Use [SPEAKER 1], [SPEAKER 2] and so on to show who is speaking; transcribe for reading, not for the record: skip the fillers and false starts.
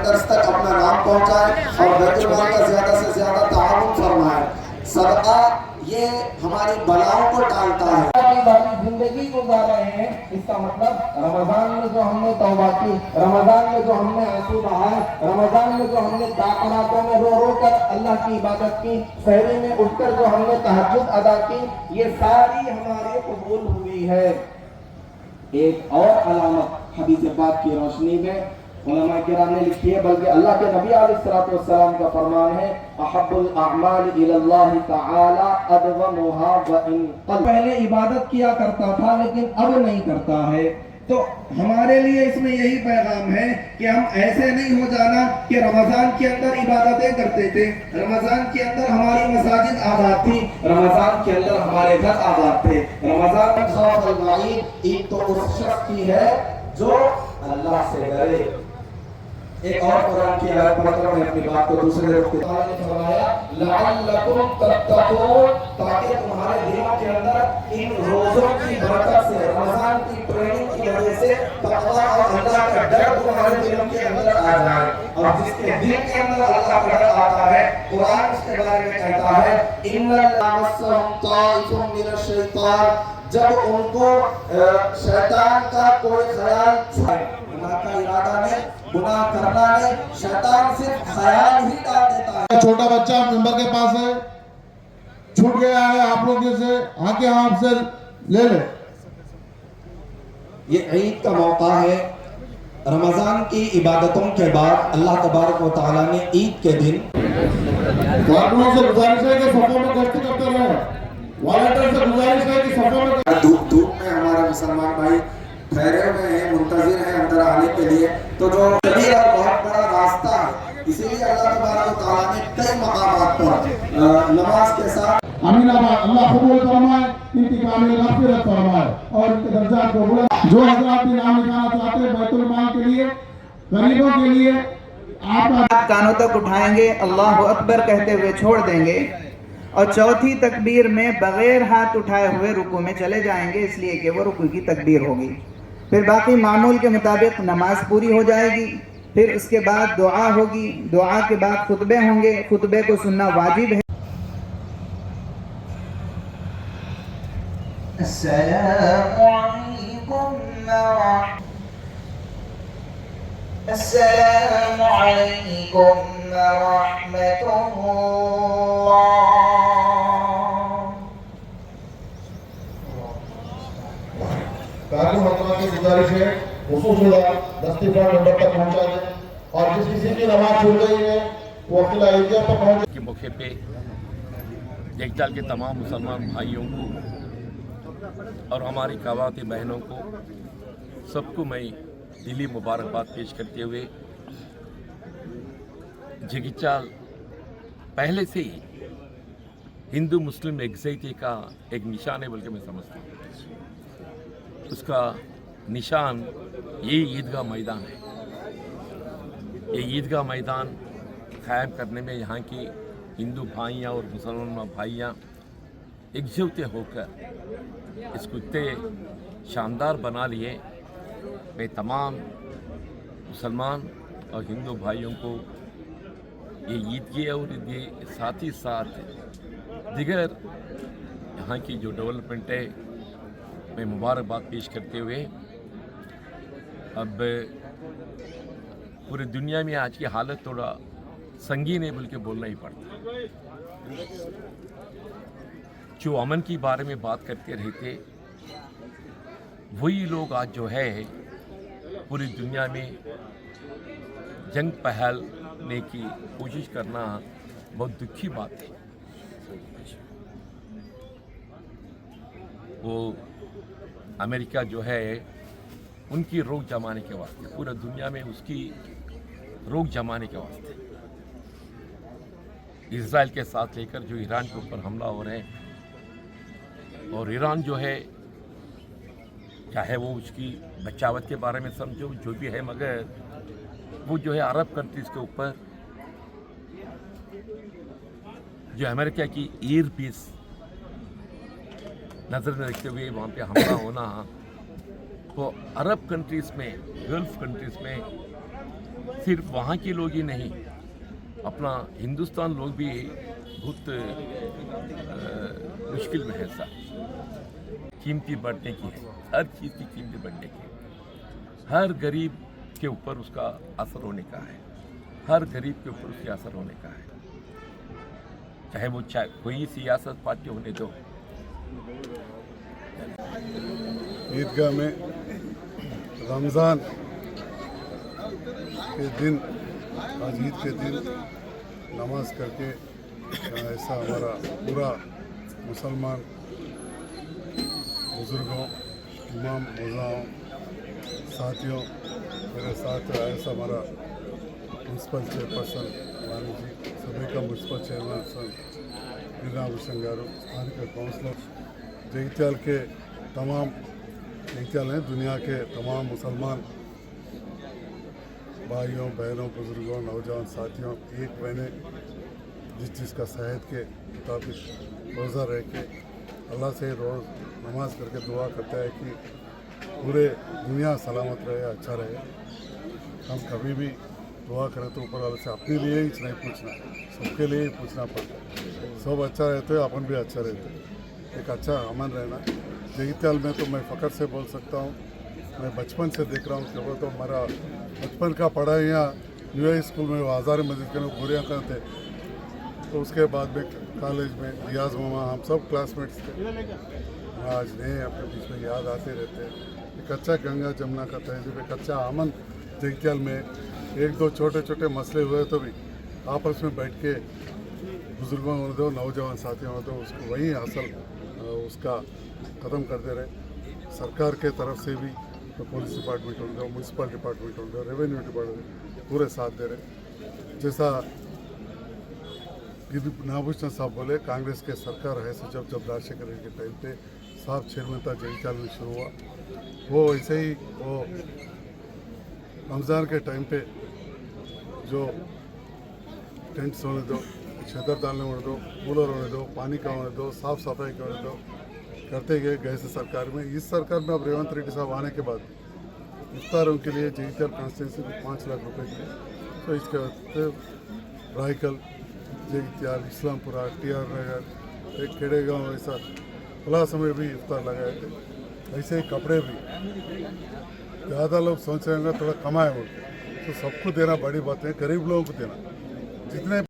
[SPEAKER 1] Volunteers तक अपना नाम पहुंचाए और बैतुल माल का ज़्यादा से ज़्यादा ताउन फरमाए। सदका ये हमारी बलाओं को टालता है।
[SPEAKER 2] जिंदगी गुजार रहे हैं, इसका मतलब रमजान में जो हमने तौबा की, रमजान में जो हमने आंसू बहाए, रमजान में जो हमने रातों में रो रो कर अल्लाह की इबादत की, सहरी में उठकर जो हमने तहज्जुद अदा की, ये सारी हमारी कबूल हुई है। एक और अलामत हदीस पाक की रोशनी में उलमा किराम ने लिखी है, बल्कि अल्लाह के नबी अलैहिस्सलातु वस्सलाम का फरमान है, अहब्बुल अअमाल इलल्लाहि तआला अदवमुहा व इन क़ल। पहले इबादत किया करता था लेकिन अब नहीं करता है। तो हमारे लिए इसमें यही पैगाम है कि हम ऐसे नहीं हो जाना कि रमजान के अंदर इबादतें करते थे, रमजान के अंदर हमारी मसाजिद आबाद थी, रमजान के अंदर हमारे घर आबाद थे। रमजान ईद तो उस शख्स की है जो अल्लाह से डरे। एक और कुरान की आयत पढ़कर मैं अपनी बात को दूसरे रुख पे ने फरमाया लअल्लकुम तत्तकून, ताकि तुम्हारे दिलों के अंदर इन रोजों की बरकत से, रमजान की ट्रेनिंग की वजह से तकवा और अल्लाह का डर तुम्हारे दिलों के अंदर आ जाए। और जिसके दिल के अंदर अल्लाह का डर आता है, कुरान उसके बारे में कहता है इन्नल्लाह मस्सहुम ताइफुम मिनश शैतान, जब उनको शैतान का कोई ख्याल छुए, गुनाह का इरादा नहीं, गुनाह करना नहीं, शैतान सिर्फ ख्याल ही डाल देता है।
[SPEAKER 3] छोटा बच्चा मेंबर के पास है, छूट गया है आप लोगों से, आके आपसे ले ले।
[SPEAKER 1] ये ईद का मौका है। रमजान की इबादतों के बाद अल्लाह तबारक व तआला ने ईद के दिन
[SPEAKER 3] कारकुनों से गुजारिश है कि सफों में गश्त करते रहे, वॉलंटियर से गुजारिश है कि सफों में
[SPEAKER 1] धूप में हमारे मुसलमान भाई ठहरे हुए हैं, मुंतजिर हैं अंदर आने के लिए। तो जो बहुत बड़ा रास्ता है, इसीलिए अल्लाह तबारक व तआला ने कई मकामात पर नमाज के साथ
[SPEAKER 3] अमीनाबाद अल्लाह कबूल फरमाए, इनकी कामिल मग़फ़िरत फरमाए और इनके दर्जात को बुलंद। जो हज़रात भी नाम लिखाना चाहते हैं बैतुल माल के लिए, गरीबों के लिए,
[SPEAKER 4] आप कानों तक उठाएंगे, अल्लाहु अकबर कहते हुए छोड़ देंगे और चौथी तकबीर में बगैर हाथ उठाए हुए रुकू में चले जाएंगे, इसलिए कि वो रुकू की तकबीर होगी। फिर बाकी मामूल के मुताबिक नमाज पूरी हो जाएगी। फिर उसके बाद दुआ होगी, दुआ के बाद खुतबे होंगे, खुतबे को सुनना वाजिब है। अस्सलामु अलैकुम व रहमतुल्लाह।
[SPEAKER 3] कारकुन हज़रात की गुजारिश है खुसूसन दस्तगीर नंबर तक पहुंचा दें और जिस किसी की नमाज छूट गई है वो अकेला ईदगाह पर पहुंचे।
[SPEAKER 5] के मौके पे देखताल के तमाम मुसलमान भाइयों को और हमारी ख़वातीन बहनों को सबको मैं दिली मुबारकबाद पेश करते हुए जगीचाल पहले से ही हिंदू मुस्लिम एकज़ैती का एक निशान है बल्कि मैं समझता हूँ। उसका निशान ये ईदगाह मैदान है। ये ईदगाह मैदान कायम करने में यहाँ की हिंदू भाइयाँ और मुसलमान भाइयाँ एकजुट होकर इसको इतने शानदार बना लिए। मैं तमाम मुसलमान और हिंदू भाइयों को ये ईद की और ये साथ ही साथ दिगर यहाँ की जो डेवलपमेंट है मैं मुबारकबाद पेश करते हुए अब पूरी दुनिया में आज की हालत थोड़ा संगीन है बल्कि बोलना ही पड़ता। जो अमन की बारे में बात करते रहते वही लोग आज जो है पूरी दुनिया में जंग फैलाने की कोशिश करना बहुत दुखी बात है। वो अमेरिका जो है उनकी रोक जमाने के वास्ते, पूरी दुनिया में उसकी रोक जमाने के वास्ते इज़राइल के साथ लेकर जो ईरान के ऊपर हमला हो रहे हैं, और ईरान जो है चाहे वो उसकी बचावत के बारे में समझो जो भी है, मगर वो जो है अरब कंट्रीज़ के ऊपर जो अमेरिका की ईयर पीस नज़र में रखते हुए वहाँ पे हमला होना, तो अरब कंट्रीज़ में, गल्फ कंट्रीज़ में सिर्फ वहाँ के लोग ही नहीं, अपना हिंदुस्तान लोग भी बहुत मुश्किल में है सर। कीमती बढ़ने की है, हर चीज़ की कीमती बढ़ने की है। हर गरीब के ऊपर उसका असर होने का है, हर गरीब के ऊपर उसके असर होने का है, चाहे वो कोई सियासत पार्टी होने दो।
[SPEAKER 6] ईदगाह में रमज़ान के दिन, आज ईद के दिन नमाज करके ऐसा हमारा पूरा मुसलमान बुज़ुर्गों, इमाम मुज़ाओं, साथियों, मेरे साथ ऐसा हमारा म्यूनसिपल चेयरपर्सन वानी जी, सभी का म्यूनसिपल चेयरपर्सन वीराभूषण गारू, स्थानिक काउंसलर, जगित्याल के तमाम, जगित्याल हैं दुनिया के तमाम मुसलमान भाइयों, बहनों, बुज़ुर्गों, नौजवान साथियों, एक महीने जिसका सेहत के मुताबिक रोज़ा रह के अल्लाह से रोज़ नमाज करके दुआ करता है कि पूरे दुनिया सलामत रहे, अच्छा रहे। हम कभी भी दुआ करें तो ऊपर वाले से अपने लिए ही नहीं पूछना, सबके लिए ही पूछना पड़ता है। सब अच्छा रहते हैं, अपन भी अच्छा रहते हैं, एक अच्छा अमन रहना। जगित्याल में तो मैं फ़ख्र से बोल सकता हूँ, मैं बचपन से देख रहा हूँ कि वो तो हमारा बचपन का पढ़ाई यहाँ न्यू स्कूल में हज़ार मस्जिद के लोग बुरियाँ करते, तो उसके बाद में कॉलेज में रियाज मामा, हम सब क्लासमेट्स थे। आज नहीं अपने बीच में याद आते रहते हैं। एक अच्छा गंगा जमुना का तहजीब, एक अच्छा अमन जगित्याल में, एक दो छोटे छोटे मसले हुए तो भी आपस में बैठ के बुज़ुर्गों होने दो, नौजवान साथियों होने दो, उसको वही हासिल उसका ख़त्म करते रहे। सरकार के तरफ से भी तो पुलिस डिपार्टमेंट होने दो, म्यूनसिपल डिपार्टमेंट होने दो, रेवेन्यू डिपार्टमेंट पूरे साथ दे रहे। जैसा नाभूषण साहब बोले, कांग्रेस के सरकार है सो जब राजशेखर रेड्डी के टाइम पे साहब चेयरमैन था, जगित्याल में शुरू हुआ, वो ऐसे ही वो रमज़ान के टाइम पे जो टेंट्स होने दो, छतर डालने होने दो, कूलर होने दो, पानी का होने दो, साफ़ सफाई का होने दो, करते गए गए से सरकार में। इस सरकार में अब रेवंत रेड्डी साहब आने के बाद इफ्तारों के लिए जगित्याल कॉन्स्टिट्यूंसी में 5 लाख रुपए दिए। तो इसके बाद रायकल, जगित्याल, इस्लामपुरा, TR नगर, एक खेड़ेगांव, ऐसा खुला समय भी इफ्तार लगाए थे। ऐसे ही कपड़े भी ज़्यादा लोग सोच रहे होंगे थोड़ा कमाए हो, तो सबको देना बड़ी बात है, गरीब लोगों को देना जितने